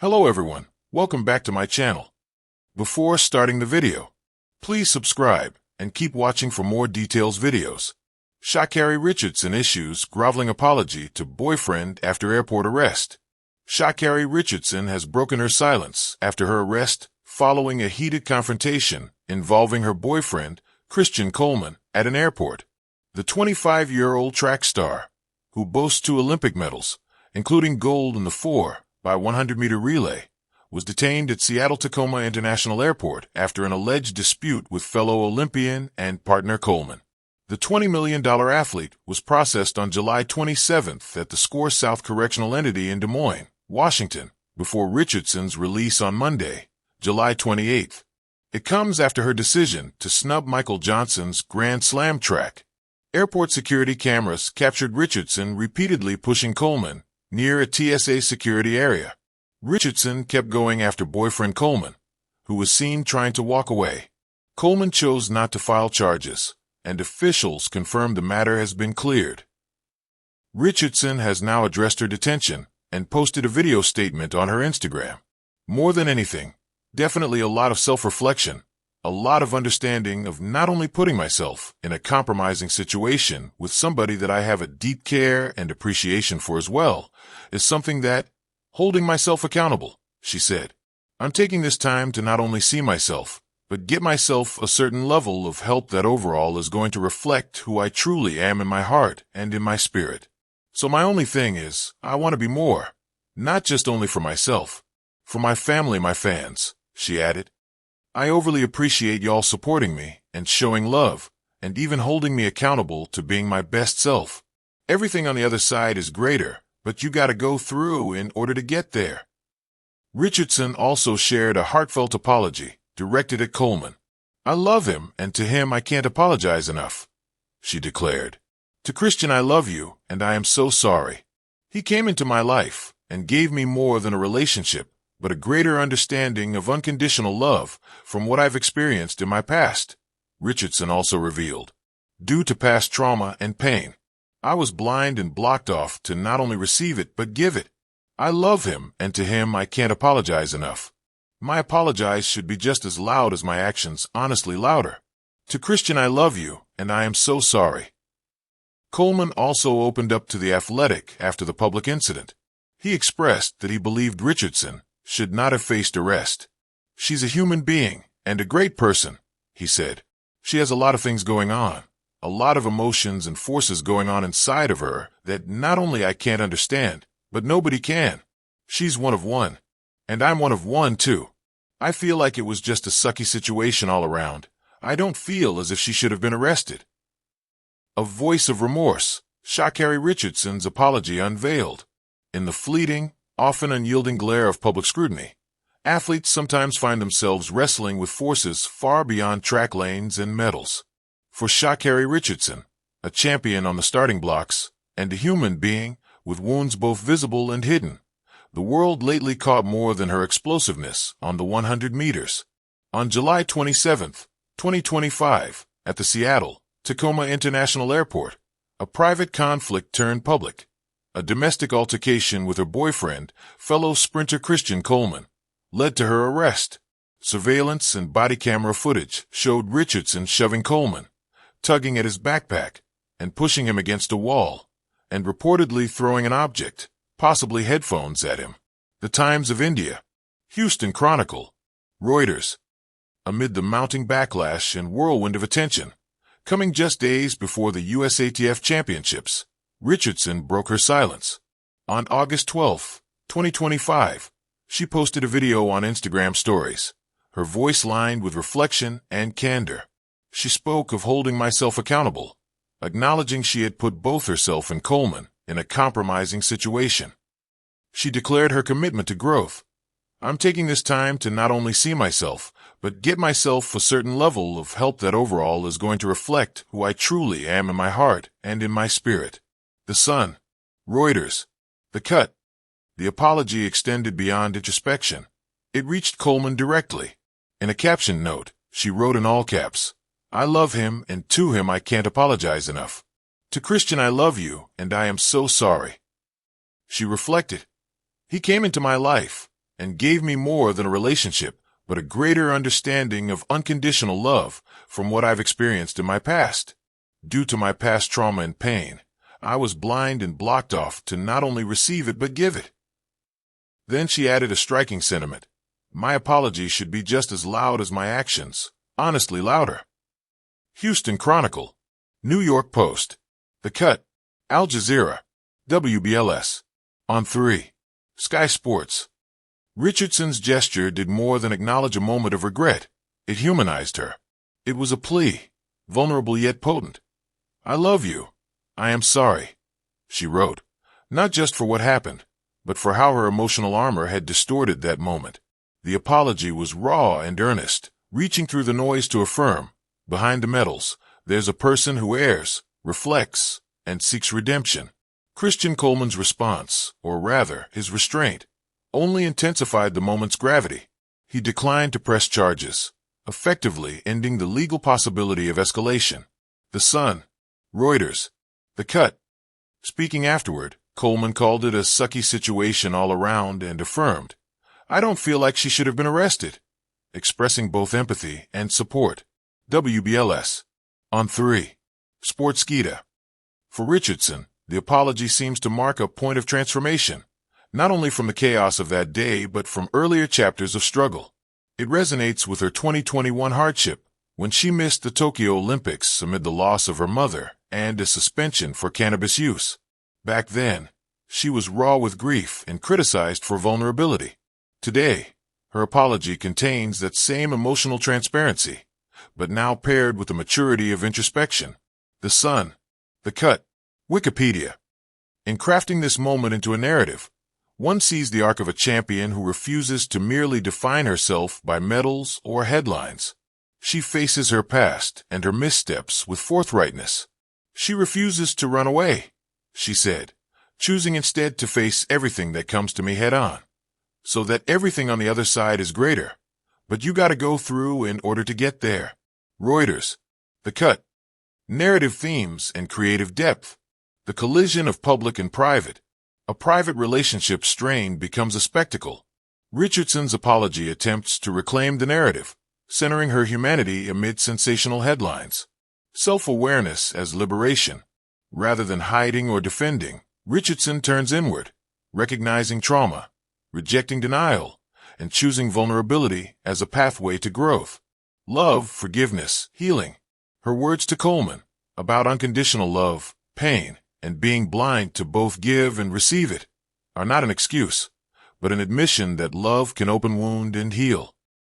Hello everyone, welcome back to my channel. Before starting the video, please subscribe and keep watching for more details videos. SHA'CARRI Richardson issues groveling apology to boyfriend after airport arrest. SHA'CARRI Richardson has broken her silence after her arrest following a heated confrontation involving her boyfriend, Christian Coleman, at an airport. The 25-year-old track star, who boasts 2 Olympic medals, including gold in the 4 by 100-meter relay, was detained at Seattle-Tacoma International Airport after an alleged dispute with fellow Olympian and partner Coleman. The $20 million athlete was processed on July 27th at the SCORE South Correctional Entity in Des Moines, Washington, before Richardson's release on Monday, July 28th. It comes after her decision to snub Michael Johnson's Grand Slam track. Airport security cameras captured Richardson repeatedly pushing Coleman near a TSA security area. Richardson kept going after boyfriend Coleman, who was seen trying to walk away. Coleman chose not to file charges, and officials confirmed the matter has been cleared. Richardson has now addressed her detention and posted a video statement on her Instagram. More than anything, definitely a lot of self-reflection, a lot of understanding of not only putting myself in a compromising situation with somebody that I have a deep care and appreciation for as well, is something that, holding myself accountable, she said. I'm taking this time to not only see myself, but get myself a certain level of help that overall is going to reflect who I truly am in my heart and in my spirit. So my only thing is, I want to be more, not just only for myself, for my family, my fans, she added. I overly appreciate y'all supporting me and showing love and even holding me accountable to being my best self. Everything on the other side is greater, but you gotta go through in order to get there. Richardson also shared a heartfelt apology directed at Coleman. I love him, and to him I can't apologize enough, she declared. To Christian, I love you, and I am so sorry. He came into my life and gave me more than a relationship, but a greater understanding of unconditional love from what I've experienced in my past, Richardson also revealed. Due to past trauma and pain, I was blind and blocked off to not only receive it but give it. I love him, and to him I can't apologize enough. My apologize should be just as loud as my actions, honestly louder. To Christian, I love you, and I am so sorry. Coleman also opened up to The Athletic after the public incident. He expressed that he believed Richardson should not have faced arrest. She's a human being and a great person, he said. She has a lot of things going on, a lot of emotions and forces going on inside of her that not only I can't understand, but nobody can. She's one of one, and I'm one of one too. I feel like it was just a sucky situation all around. I don't feel as if she should have been arrested. A voice of remorse, SHA'CARRI Richardson's apology unveiled. In the fleeting, often unyielding glare of public scrutiny, athletes sometimes find themselves wrestling with forces far beyond track lanes and medals. For SHA'CARRI Richardson, a champion on the starting blocks, and a human being with wounds both visible and hidden, the world lately caught more than her explosiveness on the 100 meters. On July 27, 2025, at the Seattle-Tacoma International Airport, a private conflict turned public. A domestic altercation with her boyfriend, fellow sprinter Christian Coleman, led to her arrest. Surveillance and body camera footage showed Richardson shoving Coleman, tugging at his backpack, and pushing him against a wall, and reportedly throwing an object, possibly headphones, at him. The Times of India, Houston Chronicle, Reuters. Amid the mounting backlash and whirlwind of attention, coming just days before the USATF Championships, Richardson broke her silence. On August 12, 2025, she posted a video on Instagram stories, her voice lined with reflection and candor. She spoke of holding myself accountable, acknowledging she had put both herself and Coleman in a compromising situation. She declared her commitment to growth. I'm taking this time to not only see myself, but get myself a certain level of help that overall is going to reflect who I truly am in my heart and in my spirit. The Sun, Reuters. The Cut. The apology extended beyond introspection. It reached Coleman directly. In a caption note, she wrote in all caps, I love him, and to him I can't apologize enough. To Christian, I love you, and I am so sorry. She reflected, he came into my life and gave me more than a relationship, but a greater understanding of unconditional love from what I've experienced in my past. Due to my past trauma and pain, I was blind and blocked off to not only receive it but give it." Then she added a striking sentiment. "My apology should be just as loud as my actions, honestly louder." Houston Chronicle, New York Post, The Cut, Al Jazeera, WBLS, On 3, Sky Sports. Richardson's gesture did more than acknowledge a moment of regret. It humanized her. It was a plea, vulnerable yet potent. "I love you. I am sorry," she wrote, not just for what happened, but for how her emotional armor had distorted that moment. The apology was raw and earnest, reaching through the noise to affirm, behind the medals, there's a person who errs, reflects, and seeks redemption. Christian Coleman's response, or rather, his restraint, only intensified the moment's gravity. He declined to press charges, effectively ending the legal possibility of escalation. The Sun, Reuters, The Cut. Speaking afterward, Coleman called it a sucky situation all around and affirmed, "I don't feel like she should have been arrested," expressing both empathy and support. WBLS, On 3, Sportskeeda. For Richardson, the apology seems to mark a point of transformation, not only from the chaos of that day but from earlier chapters of struggle. It resonates with her 2021 hardship, when she missed the Tokyo Olympics amid the loss of her mother and a suspension for cannabis use. Back then, she was raw with grief and criticized for vulnerability. Today, her apology contains that same emotional transparency, but now paired with the maturity of introspection. The Sun, The Cut, Wikipedia. In crafting this moment into a narrative, one sees the arc of a champion who refuses to merely define herself by medals or headlines. She faces her past and her missteps with forthrightness. "She refuses to run away," she said, choosing instead to face everything that comes to me head on. So that everything on the other side is greater, but you gotta go through in order to get there. Reuters, The Cut. Narrative themes and creative depth. The collision of public and private. A private relationship strained becomes a spectacle. Richardson's apology attempts to reclaim the narrative, centering her humanity amid sensational headlines. Self-awareness as liberation. Rather than hiding or defending, Richardson turns inward, recognizing trauma, rejecting denial, and choosing vulnerability as a pathway to growth. Love, forgiveness, healing. Her words to Coleman, about unconditional love, pain, and being blind to both give and receive it, are not an excuse, but an admission that love can open wound and heal.